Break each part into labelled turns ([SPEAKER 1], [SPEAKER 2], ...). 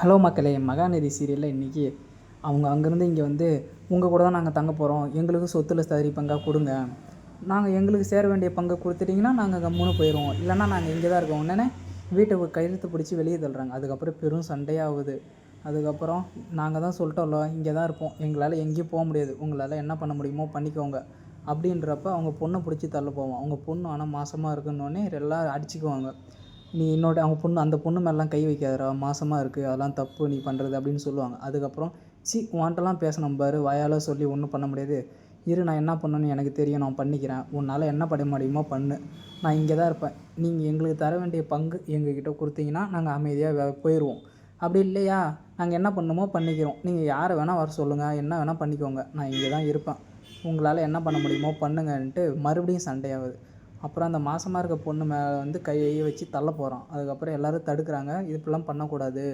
[SPEAKER 1] Hello மக்களே, மகாநதி சீரியலில் இன்றைக்கி அவங்க அங்கேருந்து இங்கே வந்து உங்கள் கூட தான் நாங்கள் தங்க போகிறோம், எங்களுக்கு சொத்துல சரி பங்காக கொடுங்க, நாங்கள் எங்களுக்கு சேர வேண்டிய பங்கை கொடுத்துட்டிங்கன்னா நாங்கள் கம்முன்னு போயிடுவோம், இல்லைனா நாங்கள் இங்கே தான் இருக்கோம் உடனே வீட்டை கையெழுத்து பிடிச்சி வெளியே தள்ளுறாங்க. அதுக்கப்புறம் பெரும் சண்டையாகுது. அதுக்கப்புறம் நாங்கள் தான் சொல்லிட்டோம்ல, இங்கே தான் இருப்போம், எங்களால் எங்கேயும் போக முடியாது, உங்களால் என்ன பண்ண முடியுமோ பண்ணிக்கோங்க அப்படின்றப்ப அவங்க பொண்ணை பிடிச்சி தள்ள போவோம். அவங்க பொண்ணு ஆனால் மாசமாக இருக்குன்னொடனே எல்லோரும் அடிச்சுக்குவாங்க. நீ அவங்க பொண்ணு அந்த பொண்ணு மேலாம் கை வைக்காதடா, மாசமாக இருக்குது, அதெல்லாம் தப்பு நீ பண்ணுறது அப்படின்னு சொல்லுவாங்க. அதுக்கப்புறம் உன்ட்டலாம் பேசணும் பாரு, வாயால் சொல்லி ஒன்றும் பண்ண முடியாது, இரு நான் என்ன பண்ணணும்னு எனக்கு தெரியும், நான் பண்ணிக்கிறேன், உன்னால் என்ன பண்ண முடியுமோ பண்ணு, நான் இங்கே தான் இருப்பேன், நீங்கள் எங்களுக்கு தர வேண்டிய பங்கு எங்ககிட்ட கொடுத்தீங்கன்னா நாங்கள் அமைதியாக போயிடுவோம், அப்படி இல்லையா நாங்கள் என்ன பண்ணணுமோ பண்ணிக்கிறோம், நீங்கள் யாரை வேணால் வர சொல்லுங்கள், என்ன வேணால் பண்ணிக்கோங்க, நான் இங்கே தான் இருப்பேன், உங்களால் என்ன பண்ண முடியுமோ பண்ணுங்கன்ட்டு மறுபடியும் சண்டையாகுது. அப்புறம் அந்த மாசமாக இருக்க பொண்ணு மேலே வந்து கையை வச்சு தள்ள போகிறான். அதுக்கப்புறம் எல்லோரும் தடுக்கிறாங்க, இப்படிலாம் பண்ணக்கூடாது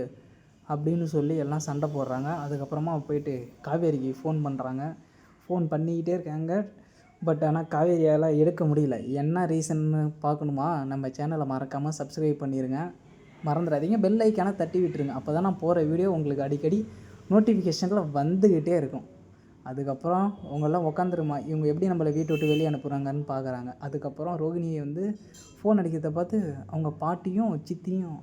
[SPEAKER 1] அப்படின்னு சொல்லி எல்லாம் சண்டை போடுறாங்க. அதுக்கப்புறமா போயிட்டு காவேரிக்கு ஃபோன் பண்ணுறாங்க. ஃபோன் பண்ணிக்கிட்டே இருக்காங்க. பட் ஆனால் காவேரியால் எடுக்க முடியல. என்ன ரீசன்னு பார்க்கணுமா, நம்ம சேனலை மறக்காமல் சப்ஸ்கிரைப் பண்ணிடுங்க, மறந்துடாதீங்க, பெல் ஐக்கானை தட்டி விட்டுருங்க, அப்போ தான் நான் போகிற வீடியோ உங்களுக்கு அடிக்கடி நோட்டிஃபிகேஷனில் வந்துக்கிட்டே இருக்கும். அதுக்கப்புறம் அவங்கெல்லாம் உட்காந்துருமா, இவங்க எப்படி நம்மளை வீட்டை விட்டு வெளியே அனுப்புகிறாங்கன்னு பார்க்குறாங்க. அதுக்கப்புறம் ரோகிணியை வந்து ஃபோன் அடிக்கிறத பார்த்து அவங்க பாட்டியும் சித்தியும்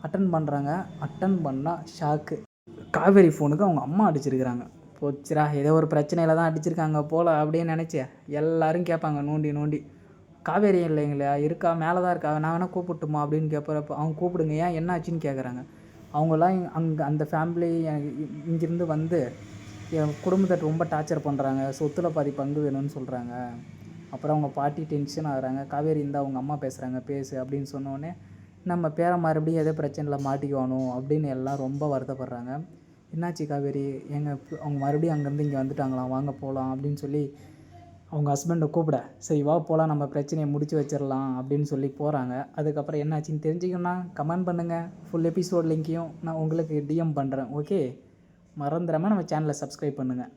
[SPEAKER 1] அட்டன் பண்ணுறாங்க. அட்டன் பண்ணால் ஷாக்கு, காவேரி ஃபோனுக்கு அவங்க அம்மா அடிச்சிருக்கிறாங்க. போச்சுரா, ஏதோ ஒரு பிரச்சனையில் தான் அடிச்சிருக்காங்க போல் அப்படின்னு நினச்சி எல்லோரும் கேட்பாங்க நோண்டி நோண்டி. காவேரி இல்லைங்களா, இருக்கா, மேலே தான் இருக்கா, நான் வேணால் கூப்பிட்டுமா அப்படின்னு கேட்குறப்ப அவங்க கூப்பிடுங்க, ஏன் என்ன ஆச்சுன்னு கேட்குறாங்க. அவங்களாம் அந்த ஃபேமிலி இங்கேருந்து வந்து என் குடும்பத்தை ரொம்ப டார்ச்சர் பண்ணுறாங்க, சொத்தில் பாதி பங்கு வேணும்னு சொல்கிறாங்க. அப்புறம் அவங்க பாட்டி டென்ஷன் ஆகுறாங்க. காவேரி இருந்தால் அவங்க அம்மா பேசுகிறாங்க, பேசு அப்படின்னு சொன்னோடனே நம்ம பேரை மறுபடியும் எதோ பிரச்சனையில் மாட்டிக்குவானோ அப்படின்னு எல்லாம் ரொம்ப வருத்தப்படுறாங்க. என்னாச்சு காவேரி, அவங்க மறுபடியும் அங்கேருந்து இங்கே வந்துட்டாங்களாம், வாங்க போகலாம் அப்படின்னு சொல்லி அவங்க ஹஸ்பண்டை கூப்பிட, சரி வா போகலாம், நம்ம பிரச்சனையை முடிச்சு வச்சிடலாம் அப்படின்னு சொல்லி போகிறாங்க. அதுக்கப்புறம் என்னாச்சுன்னு தெரிஞ்சுக்கணும்னா கமெண்ட் பண்ணுங்கள், ஃபுல் எபிசோட் லிங்க்கையும் நான் உங்களுக்கு டிஎம் பண்ணுறேன். ஓகே, மறந்துடாமல் நம்ம சேனலை சப்ஸ்கிரைப் பண்ணுங்கள்.